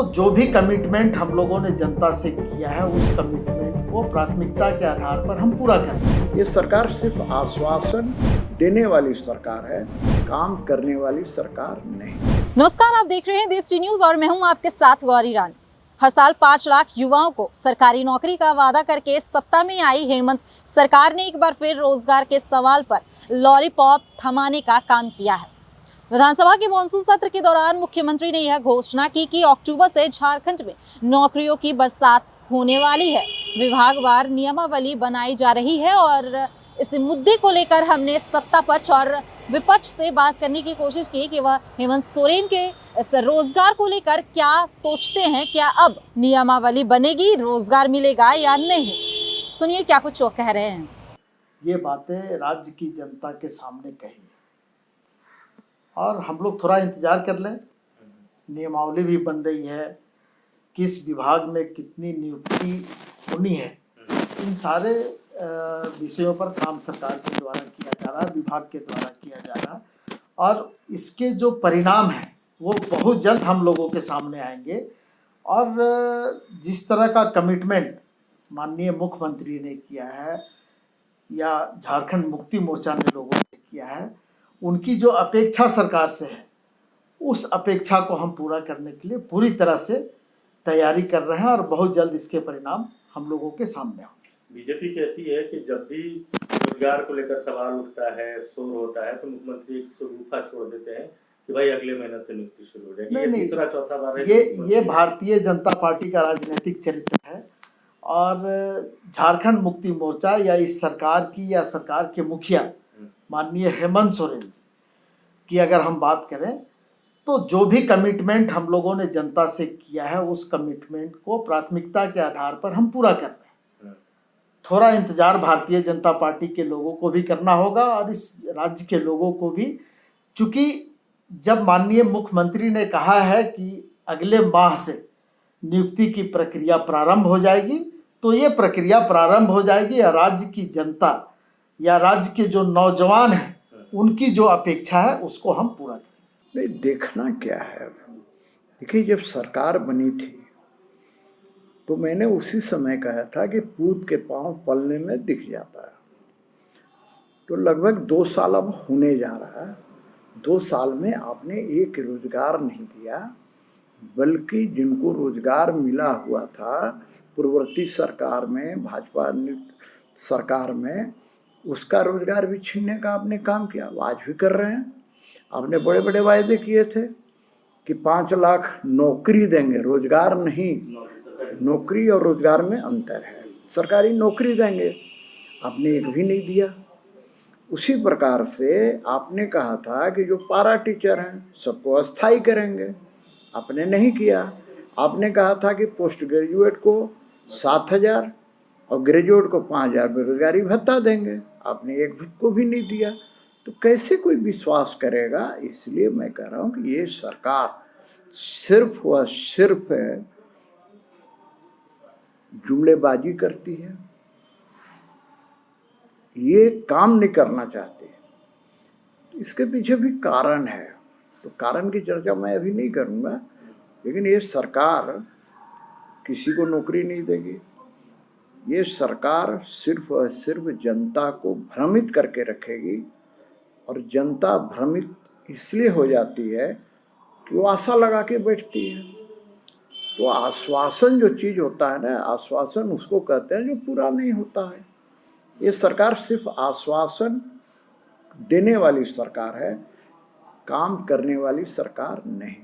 जो भी कमिटमेंट हम लोगों ने जनता से किया है उस कमिटमेंट को प्राथमिकता के आधार पर हम पूरा करें। ये सरकार सिर्फ आश्वासन देने वाली सरकार है, काम करने वाली सरकार नहीं। नमस्कार, आप देख रहे हैं देश न्यूज और मैं हूं आपके साथ गौरी रानी। हर साल 5 लाख युवाओं को सरकारी नौकरी का वादा करके सत्ता में आई हेमंत सरकार ने एक बार फिर रोजगार के सवाल पर लॉलीपॉप थमाने का काम किया है। विधानसभा के मानसून सत्र के दौरान मुख्यमंत्री ने यह घोषणा की कि अक्टूबर से झारखंड में नौकरियों की बरसात होने वाली है। विभागवार नियमावली बनाई जा रही है और इस मुद्दे को लेकर हमने सत्ता पक्ष और विपक्ष से बात करने की कोशिश की कि वह हेमंत सोरेन के इस रोजगार को लेकर क्या सोचते हैं। क्या अब नियमावली बनेगी, रोजगार मिलेगा या नहीं? सुनिए क्या कुछ वो कह रहे हैं। ये बातें राज्य की जनता के सामने कही और हम लोग थोड़ा इंतजार कर लें। नियमावली भी बन रही है, किस विभाग में कितनी नियुक्ति होनी है, इन सारे विषयों पर काम सरकार के द्वारा किया जा रहा है, विभाग के द्वारा किया जा रहा है और इसके जो परिणाम हैं वो बहुत जल्द हम लोगों के सामने आएंगे। और जिस तरह का कमिटमेंट माननीय मुख्यमंत्री ने किया है या झारखंड मुक्ति मोर्चा ने लोगों से किया है, उनकी जो अपेक्षा सरकार से है उस अपेक्षा को हम पूरा करने के लिए पूरी तरह से तैयारी कर रहे हैं और बहुत जल्द इसके परिणाम हम लोगों के सामने होंगे। बीजेपी कहती है कि जब भी रोजगार को लेकर सवाल उठता है, शोर होता है, तो मुख्यमंत्री एक शगुफा छोड़ देते हैं कि भाई अगले महीने से नियुक्ति शुरू हो जाएगी। नहीं, तीसरा चौथा बार है ये भारतीय जनता पार्टी का राजनीतिक चरित्र है और झारखंड मुक्ति मोर्चा या इस सरकार की या सरकार के मुखिया माननीय हेमंत सोरेन जी की अगर हम बात करें तो जो भी कमिटमेंट हम लोगों ने जनता से किया है उस कमिटमेंट को प्राथमिकता के आधार पर हम पूरा कर रहे हैं। थोड़ा इंतजार भारतीय जनता पार्टी के लोगों को भी करना होगा और इस राज्य के लोगों को भी, चूँकि जब माननीय मुख्यमंत्री ने कहा है कि अगले माह से नियुक्ति की प्रक्रिया प्रारंभ हो जाएगी, तो ये प्रक्रिया प्रारंभ हो जाएगी और राज्य की जनता या राज्य के जो नौजवान हैं उनकी जो अपेक्षा है उसको हम पूरा करें। नहीं, देखना क्या है। देखिए, जब सरकार बनी थी तो मैंने उसी समय कहा था कि पूत के पांव पलने में दिख जाता है। तो लगभग 2 साल अब होने जा रहा है। 2 साल में आपने एक रोजगार नहीं दिया, बल्कि जिनको रोजगार मिला हुआ था पूर्ववर्ती सरकार में, भाजपा सरकार में, उसका रोजगार भी छीनने का आपने काम किया। आज भी कर रहे हैं। आपने बड़े बड़े वायदे किए थे कि 5 लाख नौकरी देंगे, रोजगार नहीं। नौकरी और रोजगार में अंतर है। सरकारी नौकरी देंगे, आपने एक भी नहीं दिया। उसी प्रकार से आपने कहा था कि जो पारा टीचर हैं सबको अस्थायी करेंगे, आपने नहीं किया। आपने कहा था कि पोस्ट ग्रेजुएट को 7,000 और ग्रेजुएट को 5,000 बेरोजगारी भत्ता देंगे, आपने एक को भी नहीं दिया। तो कैसे कोई विश्वास करेगा? इसलिए मैं कह रहा हूँ कि ये सरकार सिर्फ व सिर्फ जुमलेबाजी करती है, ये काम नहीं करना चाहते। इसके पीछे भी कारण है, तो कारण की चर्चा मैं अभी नहीं करूँगा, लेकिन ये सरकार किसी को नौकरी नहीं देगी। ये सरकार सिर्फ और सिर्फ जनता को भ्रमित करके रखेगी और जनता भ्रमित इसलिए हो जाती है कि वो आशा लगा के बैठती है। तो आश्वासन जो चीज़ होता है ना, आश्वासन उसको कहते हैं जो पूरा नहीं होता है। ये सरकार सिर्फ आश्वासन देने वाली सरकार है, काम करने वाली सरकार नहीं।